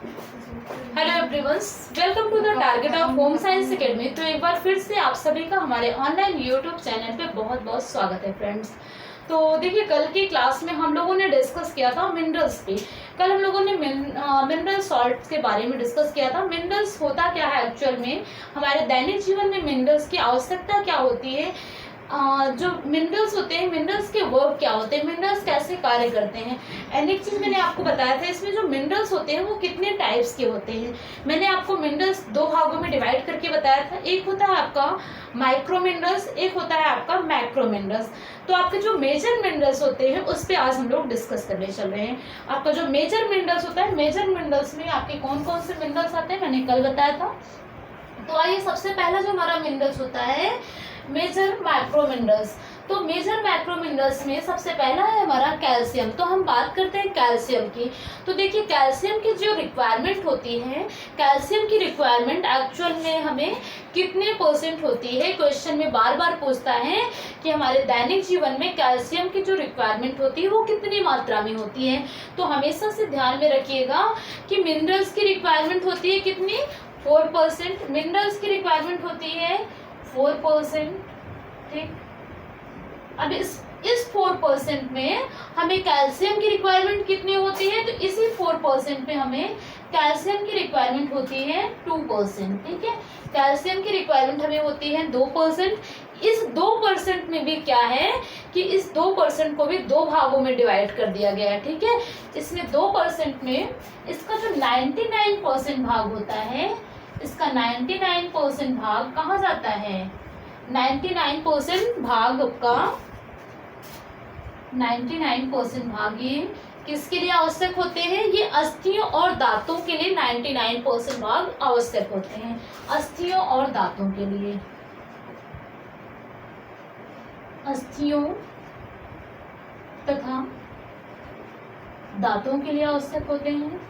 Hello everyone, welcome to the target of home science academy. तो एक बार फिर से आप सभी का हमारे ऑनलाइन यूट्यूब चैनल पे बहुत बहुत स्वागत है फ्रेंड्स। तो देखिए, कल की क्लास में हम लोगों ने डिस्कस किया था मिनरल्स पे। कल हम लोगों ने मिनरल सॉल्ट्स के बारे में डिस्कस किया था। मिनरल्स होता क्या है एक्चुअल में, हमारे दैनिक जीवन में मिनरल्स की आवश्यकता क्या होती है, जो मिनरल्स होते हैं मिनरल्स के वर्क क्या होते हैं, मिनरल्स कैसे कार्य करते हैं। एंड एक चीज मैंने आपको बताया था, इसमें जो मिनरल्स होते हैं वो कितने टाइप्स के होते हैं। मैंने आपको मिनरल्स दो भागों में डिवाइड करके बताया था। एक होता है आपका माइक्रो मिनरल्स, एक होता है आपका मैक्रो मिनरल्स। तो आपके जो मेजर मिनरल्स होते हैं उस पर आज हम लोग डिस्कस करने चल रहे हैं। आपका जो मेजर मिनरल्स होता है, मेजर मिनरल्स में आपके कौन कौन से मिनरल्स आते हैं मैंने कल बताया था। तो आइए, सबसे पहला जो हमारा मिनरल्स होता है मेजर माइक्रो मिनरल्स। तो मेजर माइक्रो मिनरल्स में सबसे पहला है हमारा कैल्शियम। तो हम बात करते हैं कैल्शियम की। तो देखिए, कैल्शियम की जो रिक्वायरमेंट होती है, कैल्शियम की रिक्वायरमेंट एक्चुअल में हमें कितने परसेंट होती है, क्वेश्चन में बार बार पूछता है कि हमारे दैनिक जीवन में कैल्शियम की जो रिक्वायरमेंट होती है वो कितनी मात्रा में होती है। तो हमेशा से ध्यान में रखिएगा कि मिनरल्स की रिक्वायरमेंट होती है कितनी, 4%। मिनरल्स की रिक्वायरमेंट होती है 4%। ठीक, अब इस 4% में हमें कैल्शियम की रिक्वायरमेंट कितनी होती है, तो इसी 4% में हमें कैल्शियम की रिक्वायरमेंट होती है 2%। ठीक है, कैल्शियम की रिक्वायरमेंट हमें होती है 2%। इस 2% में भी क्या है कि इस 2% को भी दो भागों में डिवाइड कर दिया गया है। ठीक है, इसमें 2% में इसका जो 99% भाग होता है, इसका 99% भाग कहाँ जाता है, 99% भाग का 99% भाग ये किसके लिए आवश्यक होते हैं, ये अस्थियों और दांतों के लिए 99% भाग आवश्यक होते हैं। अस्थियों और दांतों के लिए, अस्थियों तथा दांतों के लिए आवश्यक होते हैं।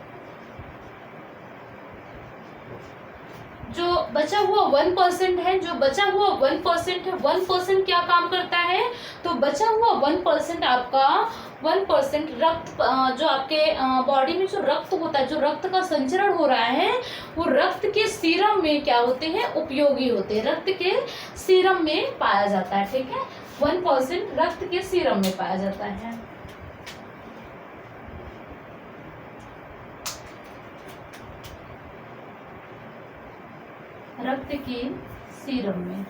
जो बचा हुआ 1% है, जो बचा हुआ 1% है, 1% क्या काम करता है, तो बचा हुआ 1% आपका 1% रक्त, जो आपके बॉडी में जो रक्त होता है, जो रक्त का संचरण हो रहा है, वो रक्त के सीरम में क्या होते हैं, उपयोगी होते हैं, रक्त के सीरम में पाया जाता है। ठीक है, 1% रक्त के सीरम में पाया जाता है। रक्त के सीरम में।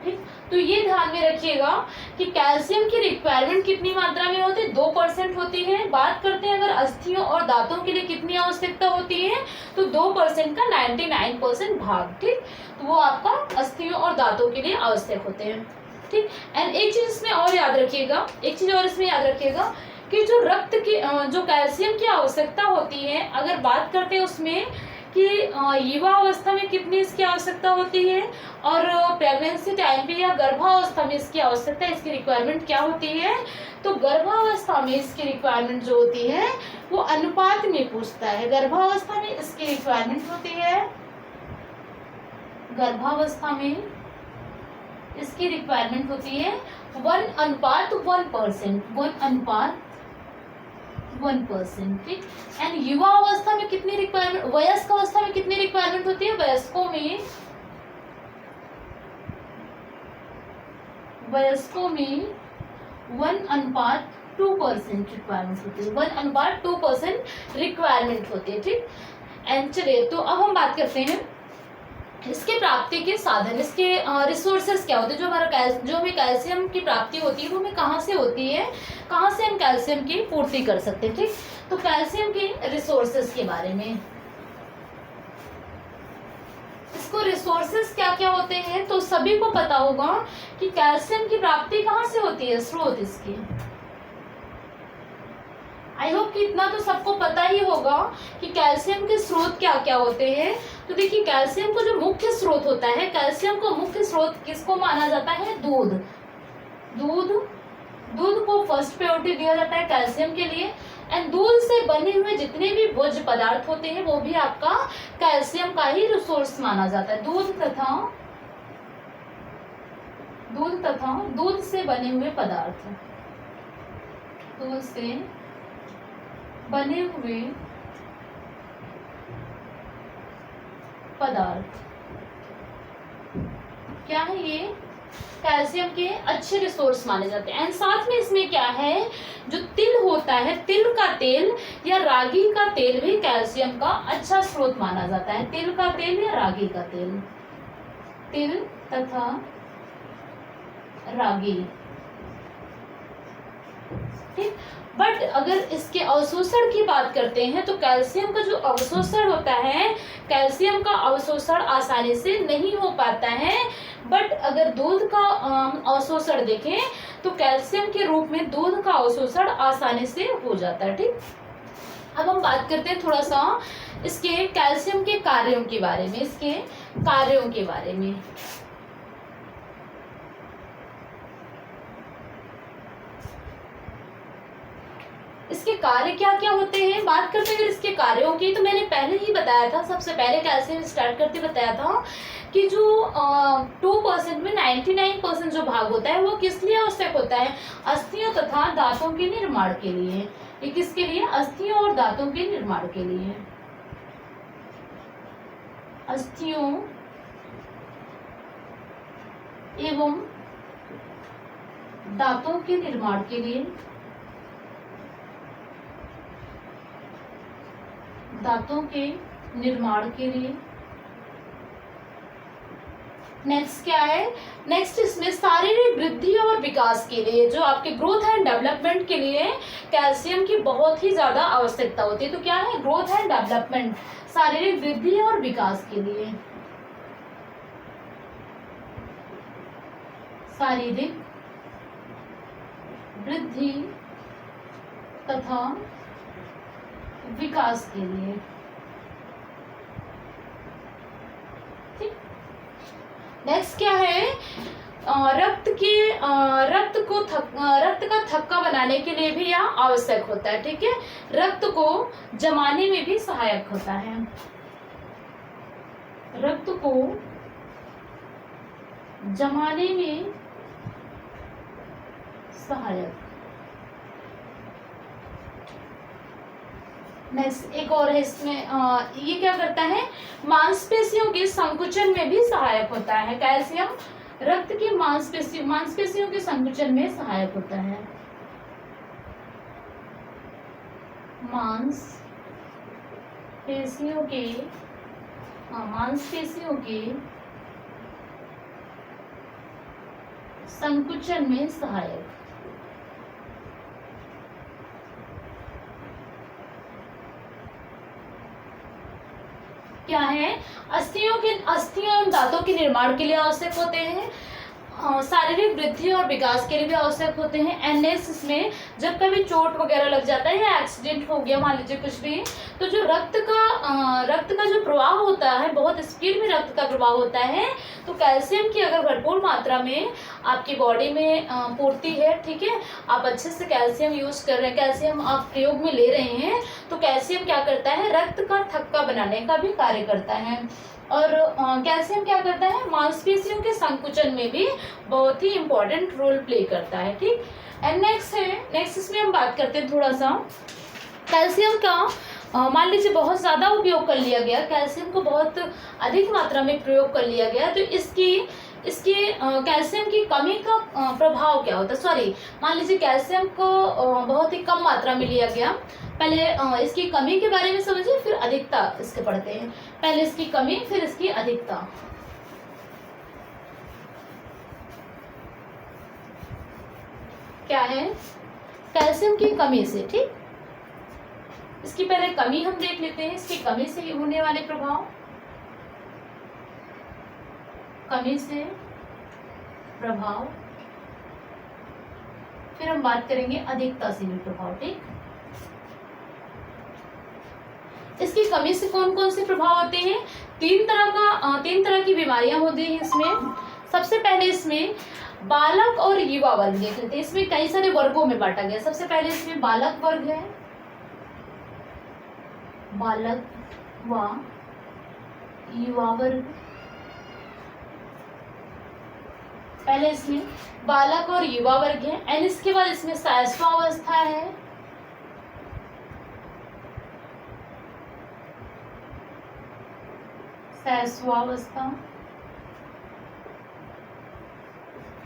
ठीक, तो ये ध्यान में रखिएगा कि कैल्शियम की रिक्वायरमेंट कितनी मात्रा में होती है, 2% होती है। बात करते हैं अगर अस्थियों और दांतों के लिए कितनी आवश्यकता होती है, तो 2% का 99% भाग। ठीक, तो वो आपका अस्थियों और दांतों के लिए आवश्यक होते हैं। ठीक, एंड एक चीज इसमें और याद रखिएगा, एक चीज और इसमें याद रखिएगा कि जो रक्त की जो कैल्शियम की आवश्यकता होती है, अगर बात करते हैं उसमें कि युवा अवस्था में कितनी इसकी आवश्यकता होती है, और प्रेगनेंसी टाइम पे या गर्भावस्था में इसकी आवश्यकता, इसकी रिक्वायरमेंट क्या होती है, तो गर्भावस्था में इसकी रिक्वायरमेंट जो होती है वो अनुपात में पूछता है। गर्भावस्था में इसकी रिक्वायरमेंट होती है, गर्भावस्था में इसकी रिक्वायरमेंट होती है 1:1%, 1:1%। ठीक, एंड युवा अवस्था में कितनी रिक्वायरमेंट, वयस्क अवस्था में कितनी रिक्वायरमेंट होती है, वयस्कों में 1:2% रिक्वायरमेंट होती है, 1:2% रिक्वायरमेंट होती है। ठीक, एंड चलिए, तो अब हम बात करते हैं इसके प्राप्ति के साधन, इसके रिसोर्सेस क्या होते हैं। जो हमारा जो हमें कैल्शियम की प्राप्ति होती है वो हमें कहाँ से होती है, कहाँ से हम कैल्शियम की पूर्ति कर सकते हैं। ठीक, तो कैल्शियम के रिसोर्सेस के बारे में, इसको रिसोर्सेस क्या क्या होते हैं, तो सभी को पता होगा कि कैल्शियम की प्राप्ति कहाँ से होती है, स्रोत इसके। आई होप कि इतना तो सबको पता ही होगा कि कैल्शियम के स्रोत क्या क्या होते हैं। तो देखिए, कैल्शियम को जो मुख्य स्रोत होता है, कैल्शियम को मुख्य स्रोत किसको माना जाता है, दूध। दूध, दूध को फर्स्ट प्रायोरिटी दिया जाता है कैल्शियम के लिए। एंड दूध से बने हुए जितने भी भोज्य पदार्थ होते हैं वो भी आपका कैल्शियम का ही रिसोर्स माना जाता है। दूध से बने हुए पदार्थ, दूध से बने हुए पदार्थ क्या है, ये कैल्शियम के अच्छे रिसोर्स माने जाते हैं। एंड साथ में इसमें क्या है, जो तिल होता है, तिल का तेल या रागी का तेल भी कैल्शियम का अच्छा स्रोत माना जाता है। तिल का तेल या रागी का तेल, तिल तथा रागी, ठीक। बट अगर इसके अवशोषण की बात करते हैं तो कैल्शियम का जो अवशोषण होता है, कैल्शियम का अवशोषण आसानी से नहीं हो पाता है। बट अगर दूध का अवशोषण देखें तो कैल्शियम के रूप में दूध का अवशोषण आसानी से हो जाता है, ठीक। अब हम बात करते हैं थोड़ा सा इसके कैल्शियम के कार्यों के बारे में, इसके कार्यों के बारे में। इसके कार्य क्या क्या होते हैं, बात करते हैं अगर इसके कार्यों की, तो मैंने पहले ही बताया था, सबसे पहले कैल्शियम स्टार्ट करते बताया था कि जो 2% में 99% जो भाग होता है वो किस लिए आवश्यक होता है, अस्थियों तथा दांतों के निर्माण के लिए। ये किसके लिए, अस्थियों और दांतों के निर्माण के लिए, अस्थियों एवं दांतों के निर्माण के लिए, दांतों के निर्माण के लिए। नेक्स्ट क्या है, नेक्स्ट इसमें शारीरिक वृद्धि और विकास के लिए, जो आपके ग्रोथ एंड डेवलपमेंट के लिए कैल्शियम की बहुत ही ज्यादा आवश्यकता होती है। तो क्या है, ग्रोथ एंड डेवलपमेंट, शारीरिक वृद्धि और विकास के लिए, शारीरिक वृद्धि तथा विकास के लिए, ठीक। नेक्स्ट क्या है, रक्त का थक्का बनाने के लिए भी यह आवश्यक होता है, ठीक है। रक्त को जमाने में भी सहायक होता है, रक्त को जमाने में सहायक। नेक्स्ट एक और है इसमें, ये क्या करता है, मांसपेशियों के संकुचन में भी सहायक होता है। कैल्शियम रक्त की मांसपेशियों के संकुचन में सहायक होता है, मांसपेशियों के संकुचन में सहायक। क्या है, अस्थियों एवं दांतों के निर्माण के लिए आवश्यक होते हैं, शारीरिक वृद्धि और विकास के लिए भी आवश्यक होते हैं। एंड नेक्स्ट इसमें जब कभी चोट वगैरह लग जाता है या एक्सीडेंट हो गया मान लीजिए कुछ भी, तो जो रक्त का जो प्रवाह होता है, बहुत स्पीड में रक्त का प्रवाह होता है। तो कैल्शियम की अगर भरपूर मात्रा में आपकी बॉडी में पूर्ति है, ठीक है, आप अच्छे से कैल्शियम यूज कर रहे हैं, कैल्शियम आप प्रयोग में ले रहे हैं, तो कैल्शियम क्या करता है, रक्त का थक्का बनाने का भी कार्य करता है। और कैल्शियम क्या करता है, मांसपेशियों के संकुचन में भी बहुत ही इंपॉर्टेंट रोल प्ले करता है, ठीक। एंड नेक्स्ट इसमें हम बात करते हैं थोड़ा सा कैल्शियम का, मान लीजिए बहुत ज़्यादा उपयोग कर लिया गया, कैल्शियम को बहुत अधिक मात्रा में प्रयोग कर लिया गया, तो इसके कैल्शियम की कमी का प्रभाव क्या होता है, सॉरी मान लीजिए कैल्शियम को बहुत ही कम मात्रा में लिया गया। पहले इसकी कमी के बारे में समझिए, फिर अधिकता इसके पढ़ते हैं। पहले इसकी कमी, फिर इसकी अधिकता। क्या है, कैल्शियम की कमी से, ठीक। इसकी पहले कमी हम देख लेते हैं, इसकी कमी से होने वाले प्रभाव, कमी से प्रभाव, फिर हम बात करेंगे अधिकता से भी प्रभाव, ठीक। इसकी कमी से कौन कौन से प्रभाव होते हैं, तीन तरह की बीमारियां होती हैं इसमें। सबसे पहले इसमें बालक और युवा वर्ग देख लेते हैं, इसमें कई सारे वर्गों में बांटा गया। सबसे पहले इसमें बालक वर्ग है, बालक व युवा वर्ग। पहले इसमें बालक और युवा वर्ग है, एंड इसके बाद इसमें शैशवावस्था है, शैशवावस्था,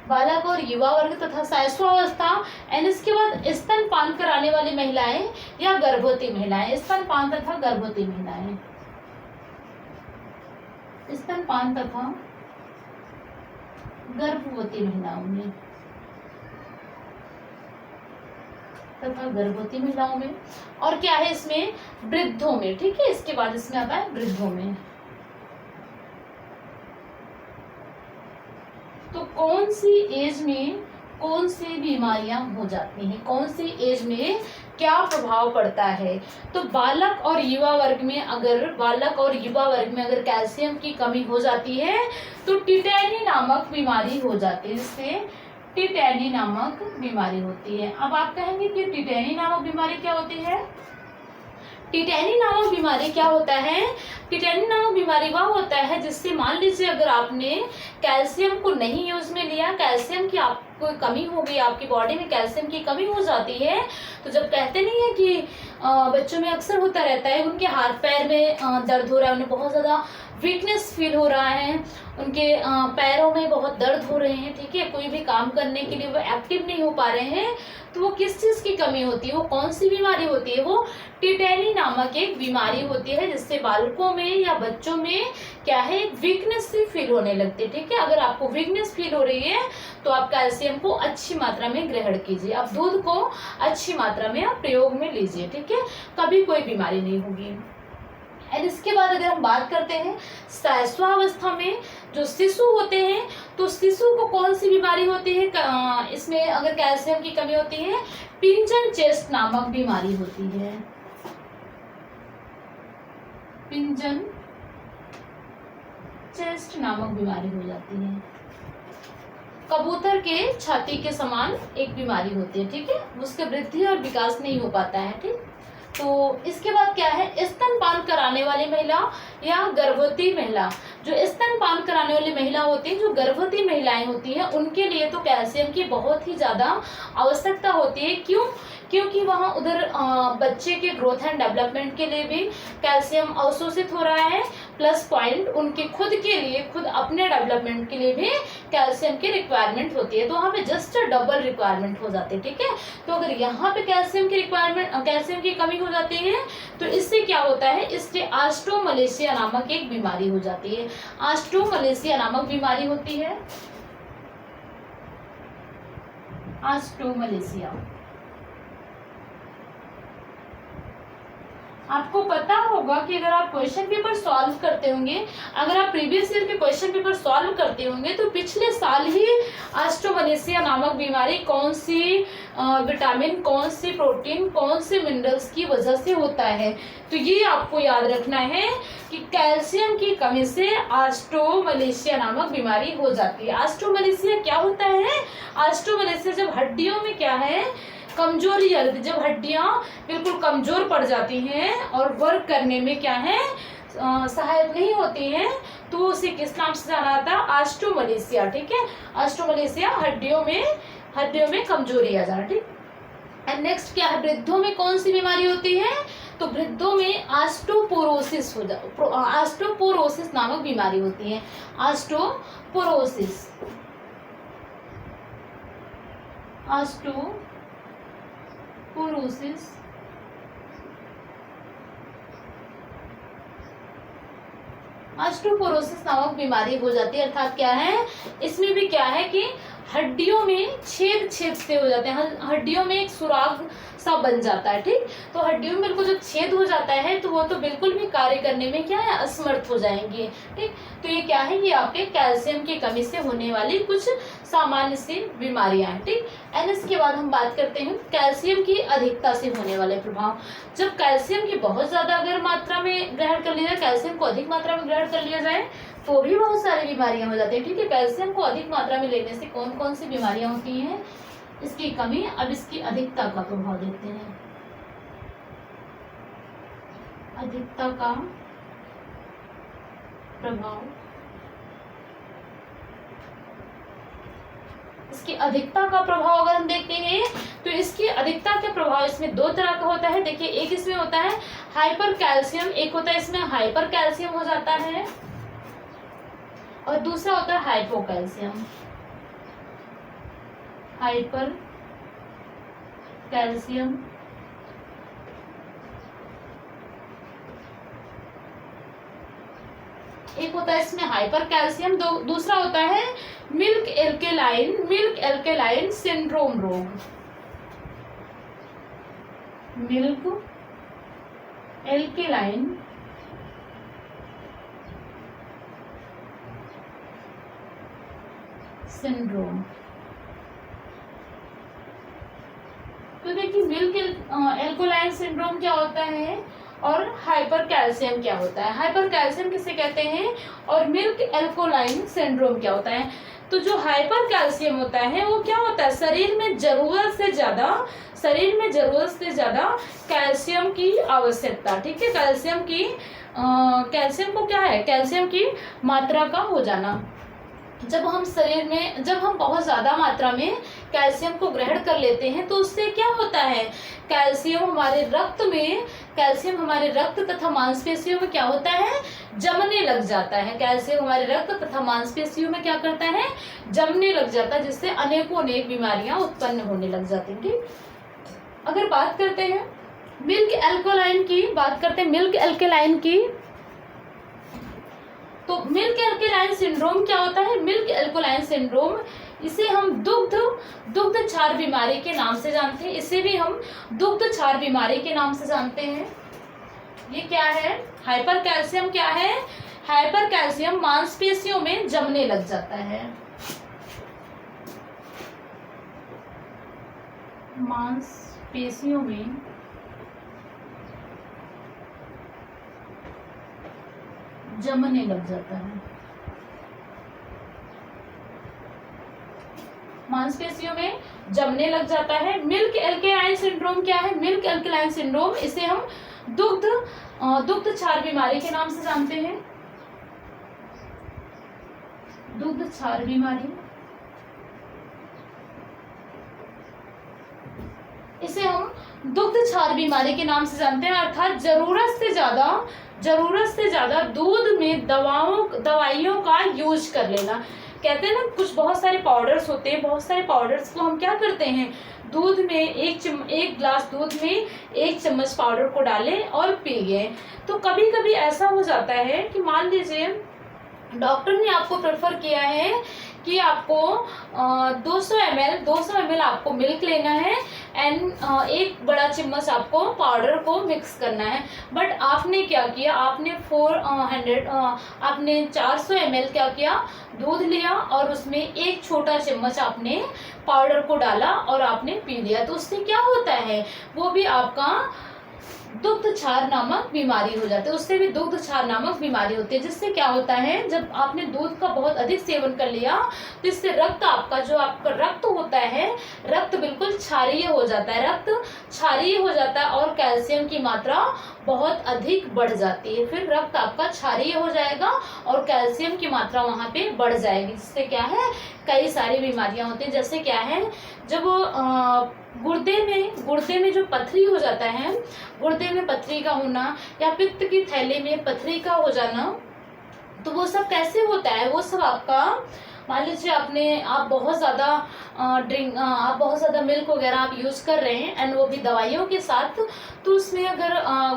बालक और युवा वर्ग तथा शैशवावस्था। एंड इसके बाद स्तनपान कराने वाली महिलाएं या गर्भवती महिलाएं, स्तनपान तथा गर्भवती महिलाएं, स्तनपान तथा गर्भवती महिलाओं में, तथा गर्भवती महिलाओं में। और क्या है इसमें, वृद्धों में, ठीक है। इसके बाद इसमें आता है वृद्धों में। तो कौन सी एज में कौन सी बीमारियां हो जाती हैं, कौन सी एज में क्या प्रभाव पड़ता है। तो बालक और युवा वर्ग में अगर कैल्शियम की कमी हो जाती है तो टिटैनी नामक बीमारी हो जाती है, जिससे टिटैनी नामक बीमारी होती है। अब आप कहेंगे कि टिटैनी नामक बीमारी क्या होती है। टिटैनी नामक बीमारी क्या होता है, टिटैनी नामक बीमारी वह होता है जिससे मान लीजिए अगर आपने कैल्शियम को नहीं यूज में लिया, कैल्शियम की आपको कमी हो गई, आपकी बॉडी में कैल्शियम की कमी हो जाती है। तो जब कहते नहीं है कि बच्चों में अक्सर होता रहता है, उनके हाथ पैर में दर्द हो रहा है, उन्हें बहुत ज़्यादा वीकनेस फील हो रहा है, उनके पैरों में बहुत दर्द हो रहे हैं, ठीक है, कोई भी काम करने के लिए वो एक्टिव नहीं हो पा रहे हैं, तो वो किस चीज़ की कमी होती है, वो कौन सी बीमारी होती है, वो टिटैनी नामक एक बीमारी होती है, जिससे बालकों में या बच्चों में क्या है, एक वीकनेस सी फील होने लगती है, ठीक है। अगर आपको वीकनेस फील हो रही है तो आप कैल्शियम को अच्छी मात्रा में ग्रहण कीजिए, आप दूध को अच्छी मात्रा में आप प्रयोग में लीजिए, ठीक है, कभी कोई बीमारी नहीं होगी। एंड इसके बाद अगर हम बात करते हैं शैशवावस्था में जो शिशु होते हैं, तो शिशु को कौन सी बीमारी होती है, इसमें अगर कैल्शियम की कमी होती है, पिंजन चेस्ट नामक बीमारी होती है, पिंजन चेस्ट नामक बीमारी हो जाती है। कबूतर के छाती के समान एक बीमारी होती है, ठीक है, उसके वृद्धि और विकास नहीं हो पाता है, ठीक। तो इसके बाद क्या है, स्तनपान कराने वाली महिला या गर्भवती महिला। जो स्तनपान कराने वाली महिला होती है, जो गर्भवती महिलाएं होती हैं, उनके लिए तो कैल्शियम की बहुत ही ज़्यादा आवश्यकता होती है। क्यों, क्योंकि वहाँ उधर बच्चे के ग्रोथ एंड डेवलपमेंट के लिए भी कैल्शियम अवशोषित हो रहा है, प्लस पॉइंट उनके खुद के लिए, खुद अपने डेवलपमेंट के लिए भी कैल्शियम की रिक्वायरमेंट होती है, तो वहाँ पे जस्ट डबल रिक्वायरमेंट हो जाती है, ठीक है। तो अगर यहाँ पे कैल्शियम की रिक्वायरमेंट, कैल्शियम की कमी हो जाती है तो इससे क्या होता है, इससे ऑस्टियोमलेशिया नामक एक बीमारी हो जाती है, ऑस्टियोमलेशिया नामक बीमारी होती है, ऑस्टियोमलेशिया। आपको पता होगा कि अगर आप क्वेश्चन पेपर सॉल्व करते होंगे, अगर आप प्रीवियस ईयर के क्वेश्चन पेपर सॉल्व करते होंगे, तो पिछले साल ही ऑस्टियोमलेशिया नामक बीमारी कौन सी विटामिन, कौन सी प्रोटीन, कौन से मिनरल्स की वजह से होता है। तो ये आपको याद रखना है कि कैल्शियम की कमी से ऑस्टियोमलेशिया नामक बीमारी हो जाती है। ऑस्टियोमलेशिया क्या होता है, ऑस्टियोमलेशिया जब हड्डियों में क्या है, कमजोरी आ जाती है, जब हड्डियां बिल्कुल कमजोर पड़ जाती हैं और वर्क करने में क्या है, सहायक नहीं होती हैं, तो उसे किस नाम से जाना जाता है, ऑस्टियोमलेशिया, ठीक है। ऑस्टियोमलेशिया हड्डियों में कमजोरी आ जाना, ठीक। एंड नेक्स्ट क्या है, वृद्धों में कौन सी बीमारी होती है, तो वृद्धों में ऑस्टियोपोरोसिस हो जाता, ऑस्टियोपोरोसिस नामक बीमारी होती है, ऑस्टियोपोरोसिस, ऑस्टियोपोरोसिस ऑस्टियोपोरोसिस नामक बीमारी हो जाती है। अर्थात क्या है, इसमें भी क्या है कि हड्डियों में छेद से हो जाते हैं, हड्डियों में एक सुराग सा बन जाता है, ठीक। तो हड्डियों में बिल्कुल जब छेद हो जाता है तो वो तो बिल्कुल भी कार्य करने में क्या है, असमर्थ हो जाएंगे, ठीक। तो ये क्या है, ये आपके कैल्शियम की कमी से होने वाली कुछ सामान्य सी बीमारियां हैं, ठीक। एंड इसके बाद हम बात करते हैं कैल्शियम की अधिकता से होने वाले प्रभाव। जब कैल्शियम की बहुत ज्यादा अगर मात्रा में ग्रहण कर लिया जाए, कैल्शियम को अधिक मात्रा में ग्रहण कर लिया जाए तो भी बहुत सारी बीमारियां हो जाती है, ठीक है। कैल्शियम को अधिक मात्रा में लेने से कौन कौन सी बीमारियां होती हैं, इसकी कमी। अब इसकी अधिकता का प्रभाव देखते हैं, अधिकता का प्रभाव। इसकी अधिकता का प्रभाव अगर हम देखते हैं तो इसकी अधिकता के प्रभाव इसमें दो तरह का होता है। देखिए, एक इसमें होता है हाइपर कैल्शियम, एक होता है इसमें हाइपर कैल्शियम हो जाता है, और दूसरा होता है हाइपोकैल्शियम। हाइपर कैल्शियम, एक होता है इसमें हाइपर कैल्शियम, दूसरा होता है मिल्क एल्केलाइन सिंड्रोम रोग। Milk alkaline syndrome. तो देखिए मिल्क एल्कोलाइन सिंड्रोम क्या होता है और हाइपर कैल्शियम क्या होता है। हाइपर कैल्शियम किसे कहते हैं और मिल्क एल्कोलाइन सिंड्रोम क्या होता है। तो जो हाइपर कैल्शियम होता है वो क्या होता है, शरीर में जरूरत से ज्यादा कैल्शियम की आवश्यकता, ठीक है, कैल्शियम को क्या है, कैल्शियम की मात्रा का हो जाना। जब हम बहुत ज्यादा मात्रा में कैल्शियम को ग्रहण कर लेते हैं तो उससे क्या होता है, कैल्शियम हमारे रक्त तथा मांसपेशियों में क्या होता है, जमने लग जाता है। कैल्शियम हमारे रक्त तथा मांसपेशियों में क्या करता है, जमने लग जाता है, जिससे अनेक बीमारियां उत्पन्न होने लग जाती हैं। ठीक, अगर बात करते हैं मिल्क एल्केलाइन की, तो मिल्क एल्केलाइन सिंड्रोम क्या होता है। मिल्क एल्केलाइन सिंड्रोम, इसे हम दुग्ध क्षार बीमारी के नाम से जानते हैं। इसे भी हम दुग्ध क्षार बीमारी के नाम से जानते हैं। ये क्या है, हाइपर कैल्शियम क्या है, हाइपर कैल्शियम मांसपेशियों में जमने लग जाता है। मांसपेशियों में जमने लग जाता है। मांसपेशियों में जमने लग जाता है। मिल्क एल्केलाइन सिंड्रोम क्या है, मिल्क एल्केलाइन सिंड्रोम, इसे हम दुग्ध क्षार बीमारी के नाम से जानते हैं। दुग्ध क्षार बीमारी, इसे हम दुग्ध क्षार बीमारी के नाम से जानते हैं। अर्थात जरूरत से ज्यादा दूध में दवाइयों का यूज कर लेना। कहते हैं ना, बहुत सारे पाउडर्स होते हैं, बहुत सारे पाउडर्स को हम क्या करते हैं, दूध में एक ग्लास दूध में 1 चम्मच पाउडर को डालें और पी गए। तो कभी कभी ऐसा हो जाता है कि मान लीजिए डॉक्टर ने आपको प्रेफर किया है कि आपको 200 ml आपको मिल्क लेना है एंड 1 बड़ा चम्मच आपको पाउडर को मिक्स करना है। बट आपने क्या किया, आपने 400 ml क्या किया, दूध लिया और उसमें 1 छोटा चम्मच आपने पाउडर को डाला और आपने पी लिया। तो उससे क्या होता है, वो भी आपका दुग्ध क्षार नामक बीमारी हो जाती है, उससे भी दुग्ध क्षार नामक बीमारी होती है। जिससे क्या होता है, जब आपने दूध का बहुत अधिक सेवन कर लिया तो इससे आपका रक्त होता है, रक्त बिल्कुल क्षारीय हो जाता है, और कैल्शियम की मात्रा बहुत अधिक बढ़ जाती है। फिर रक्त आपका क्षारीय हो जाएगा और कैल्शियम की मात्रा वहां पे बढ़ जाएगी, जिससे क्या है, कई सारी बीमारियां होती हैं। जैसे क्या है, जब गुर्दे में जो पथरी हो जाता है, गुर्दे में पथरी का होना या पित्त की थैली में पथरी का हो जाना, तो वो सब कैसे होता है, वो सब आपका, मान लीजिए आप बहुत ज़्यादा मिल्क वगैरह आप यूज़ कर रहे हैं एंड वो भी दवाइयों के साथ, तो उसमें अगर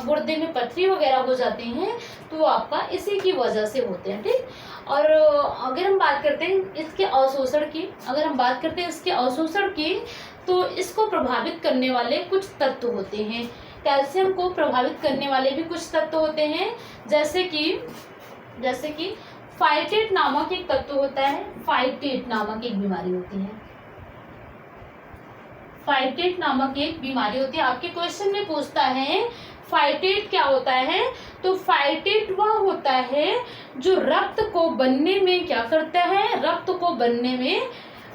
गुर्दे में पथरी वगैरह हो जाती हैं तो वो आपका इसी की वजह से होते हैं। ठीक, और अगर हम बात करते हैं इसके अवशोषण की, तो इसको प्रभावित करने वाले कुछ तत्व होते हैं। कैल्शियम को प्रभावित करने वाले भी कुछ तत्व होते हैं, जैसे कि फाइटेट नामक एक तत्व होता है। फाइटेट नामक एक बीमारी होती है। फाइटेट नामक एक बीमारी होती है। आपके क्वेश्चन में पूछता है फाइटेट क्या होता है, तो फाइटेट वह होता है जो रक्त को बनने में क्या करता है, रक्त को बनने में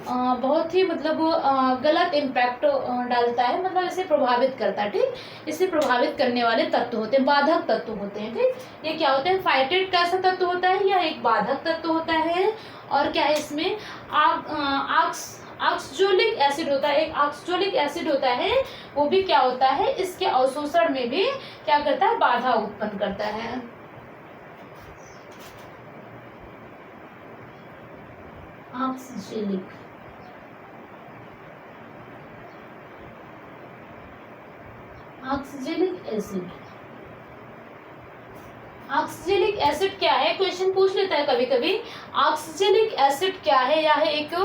बहुत ही गलत इम्पैक्ट डालता है, इसे प्रभावित करता है। ठीक, इसे प्रभावित करने वाले तत्व होते हैं, बाधक तत्व होते हैं। ठीक, ये क्या होते हैं, फाइटेट कैसा तत्व होता है, यह एक बाधक तत्व होता है। और क्या है, इसमें ऑक्सैलिक एसिड होता है, एक ऑक्सैलिक एसिड होता है, वो भी क्या होता है, इसके अवशोषण में भी क्या करता है, बाधा उत्पन्न करता है। Oxalic oxalic acid. Oxalic acid क्या है, क्वेश्चन पूछ लेता है कभी कभी। ऑक्सैलिक एसिड क्या है, या एक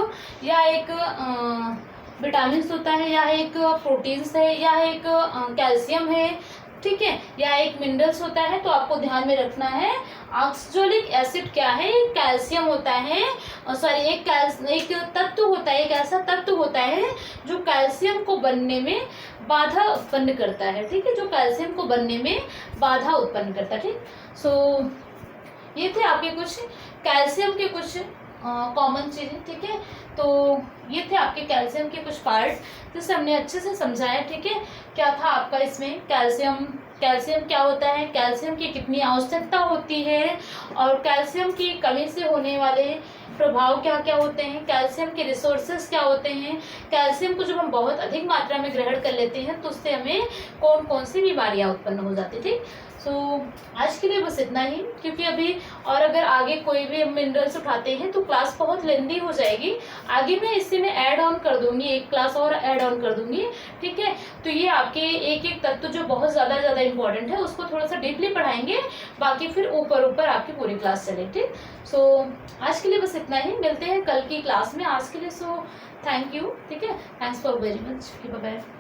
विटामिन होता है, या एक प्रोटीन्स है, या एक कैल्शियम है, ठीक है, या एक मिनरल्स होता है। तो आपको ध्यान में रखना है ऑक्सैलिक एसिड क्या है, एक कैल्शियम होता है, सॉरी एक तत्व होता है, एक ऐसा तत्व होता है जो कैल्शियम को बनने में बाधा उत्पन्न करता है, ठीक है, जो कैल्शियम को बनने में बाधा उत्पन्न करता है, ठीक। सो ये थे आपके कुछ कैल्शियम के कुछ कॉमन चीजें, ठीक है। तो ये थे आपके कैल्शियम के कुछ पार्ट जिसे हमने अच्छे से समझाया, ठीक है। क्या था आपका इसमें कैल्शियम क्या होता है, कैल्शियम की कितनी आवश्यकता होती है, और कैल्शियम की कमी से होने वाले प्रभाव क्या क्या होते हैं, कैल्शियम के रिसोर्सेज क्या होते हैं, कैल्शियम को जब हम बहुत अधिक मात्रा में ग्रहण कर लेते हैं तो उससे हमें कौन कौन सी बीमारियां उत्पन्न हो जाती थी। सो आज के लिए बस इतना ही, क्योंकि अभी और अगर आगे कोई भी मिनरल्स उठाते हैं तो क्लास बहुत लेंदी हो जाएगी। आगे मैं इसी में ऐड ऑन कर दूंगी, एक क्लास और ऐड ऑन कर दूंगी, ठीक है। तो ये आपके एक एक तत्व जो बहुत ज़्यादा इंपॉर्टेंट है उसको थोड़ा सा डीपली पढ़ाएंगे, बाकी फिर ऊपर आपकी पूरी क्लास चले, ठीक। सो आज के लिए बस इतना ही, मिलते हैं कल की क्लास में। आज के लिए सो थैंक यू, ठीक है, thanks for very much, bye bye.